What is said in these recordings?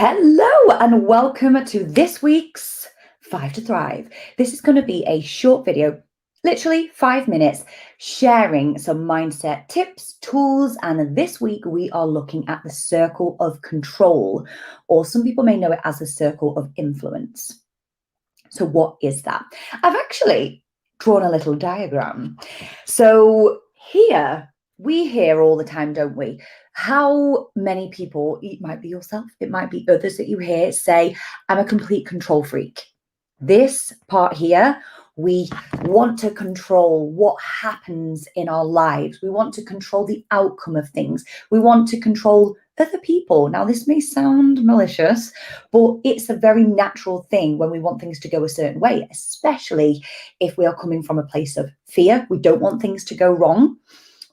Hello and welcome to this week's 5 to Thrive. This is going to be a short video, literally 5 minutes, sharing some mindset tips, tools, and this week we are looking at the circle of control, or some people may know it as the circle of influence. So what is that? I've actually drawn a little diagram. So here, we hear all the time, don't we? How many people, it might be yourself, it might be others that you hear say, I'm a complete control freak. This part here, we want to control what happens in our lives. We want to control the outcome of things. We want to control other people. Now, this may sound malicious, but it's a very natural thing when we want things to go a certain way, especially if we are coming from a place of fear. We don't want things to go wrong.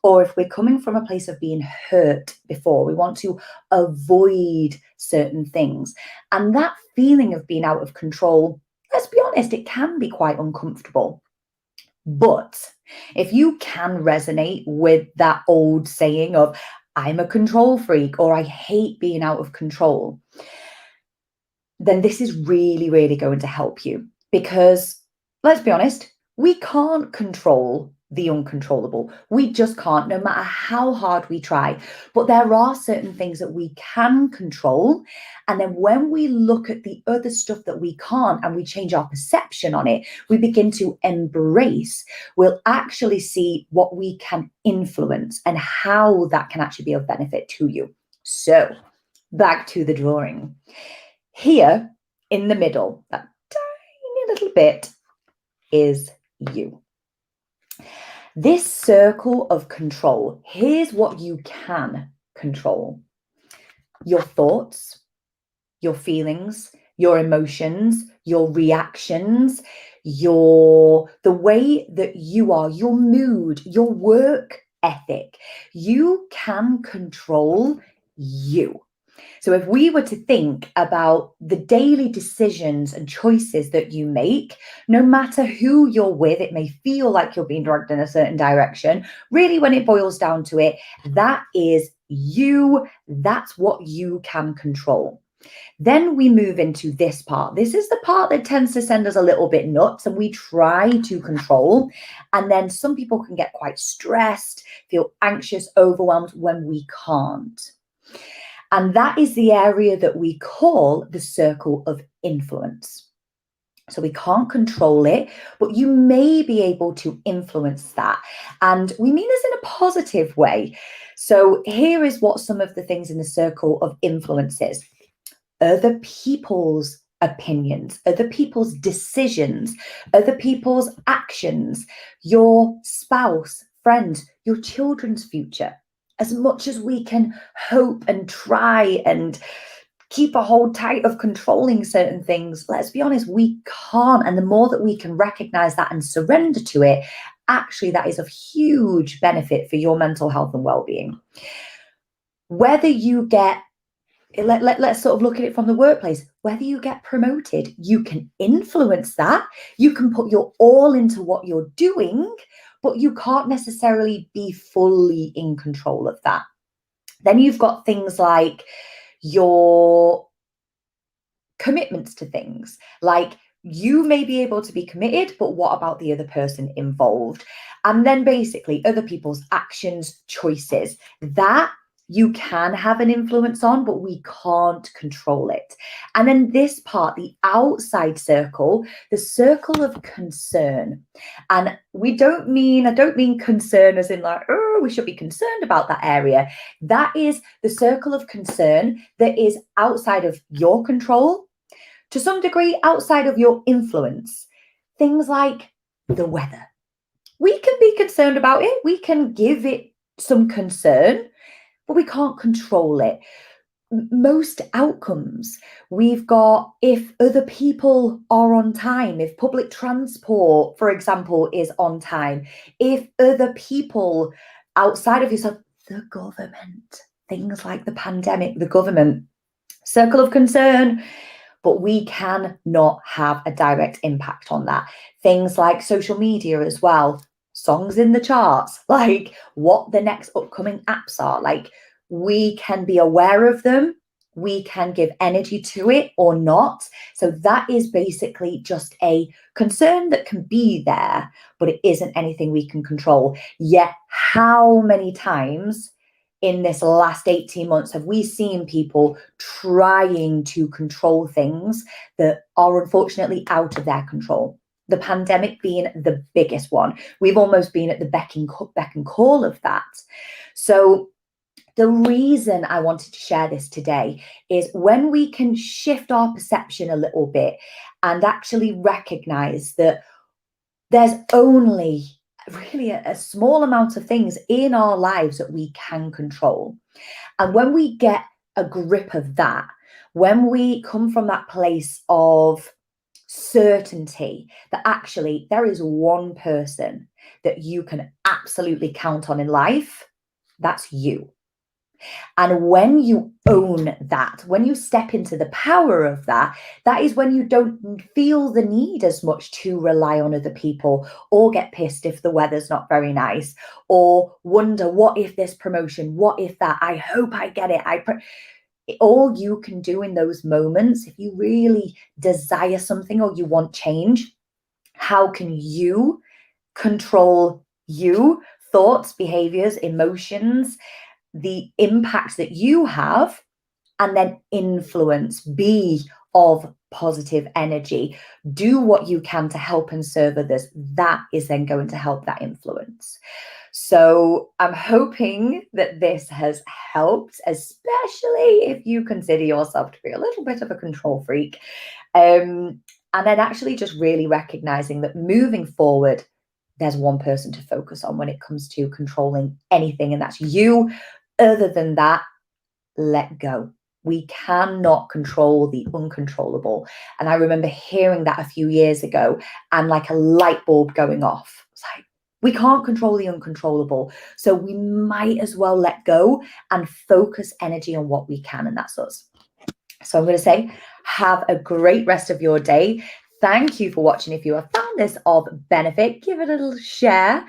Or if we're coming from a place of being hurt before, we want to avoid certain things. And that feeling of being out of control, let's be honest, it can be quite uncomfortable. But if you can resonate with that old saying of, I'm a control freak, or I hate being out of control, then this is really, really going to help you. Because let's be honest, we can't control the uncontrollable. We just can't, no matter how hard we try. But there are certain things that we can control. And then when we look at the other stuff that we can't and we change our perception on it, we begin to embrace, we'll actually see what we can influence and how that can actually be of benefit to you. So back to the drawing. Here in the middle, that tiny little bit is you. This circle of control, here's what you can control. Your thoughts, your feelings, your emotions, your reactions, the way that you are, your mood, your work ethic. You can control you. So if we were to think about the daily decisions and choices that you make, no matter who you're with, it may feel like you're being dragged in a certain direction. Really, when it boils down to it, that is you. That's what you can control. Then we move into this part. This is the part that tends to send us a little bit nuts and we try to control. And then some people can get quite stressed, feel anxious, overwhelmed when we can't. And that is the area that we call the circle of influence. So we can't control it, but you may be able to influence that. And we mean this in a positive way. So here is what some of the things in the circle of influence is. Other people's opinions, other people's decisions, other people's actions, your spouse, friends, your children's future. As much as we can hope and try and keep a hold tight of controlling certain things, let's be honest, we can't. And the more that we can recognize that and surrender to it, actually that is of huge benefit for your mental health and well-being. Whether you get, let's sort of look at it from the workplace, whether you get promoted, you can influence that. You can put your all into what you're doing, but you can't necessarily be fully in control of that. Then you've got things like your commitments to things. Like you may be able to be committed, but what about the other person involved? And then basically other people's actions, choices, that you can have an influence on, but we can't control it. And then this part, the outside circle, the circle of concern. And I don't mean concern as in like, oh, we should be concerned about that area. That is the circle of concern that is outside of your control, to some degree outside of your influence. Things like the weather. We can be concerned about it. We can give it some concern, but we can't control it. Most outcomes, we've got if other people are on time, if public transport, for example, is on time, if other people outside of yourself, the government, things like the pandemic, the government, circle of concern, but we cannot have a direct impact on that. Things like social media as well. Songs in the charts, like what the next upcoming apps are. Like we can be aware of them, we can give energy to it or not. So that is basically just a concern that can be there, but it isn't anything we can control. Yet, how many times in this last 18 months have we seen people trying to control things that are unfortunately out of their control? The pandemic being the biggest one. We've almost been at the beck and call of that. So the reason I wanted to share this today is when we can shift our perception a little bit and actually recognize that there's only really a small amount of things in our lives that we can control. And when we get a grip of that, when we come from that place of certainty that actually there is one person that you can absolutely count on in life, that's you. And when you own that, when you step into the power of that, that is when you don't feel the need as much to rely on other people or get pissed if the weather's not very nice or wonder, what if this promotion, what if that, I hope I get it. All you can do in those moments, if you really desire something or you want change, how can you control you, thoughts, behaviors, emotions, the impact that you have, and then influence, be of positive energy, do what you can to help and serve others. That is then going to help that influence. So I'm hoping that this has helped, especially if you consider yourself to be a little bit of a control freak. And then actually just really recognizing that moving forward, there's one person to focus on when it comes to controlling anything, and that's you. Other than that, let go. We cannot control the uncontrollable. And I remember hearing that a few years ago and like a light bulb going off. It's like, we can't control the uncontrollable. So we might as well let go and focus energy on what we can. And that's us. So I'm going to say, have a great rest of your day. Thank you for watching. If you have found this of benefit, give it a little share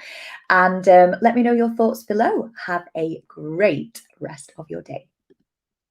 and let me know your thoughts below. Have a great rest of your day.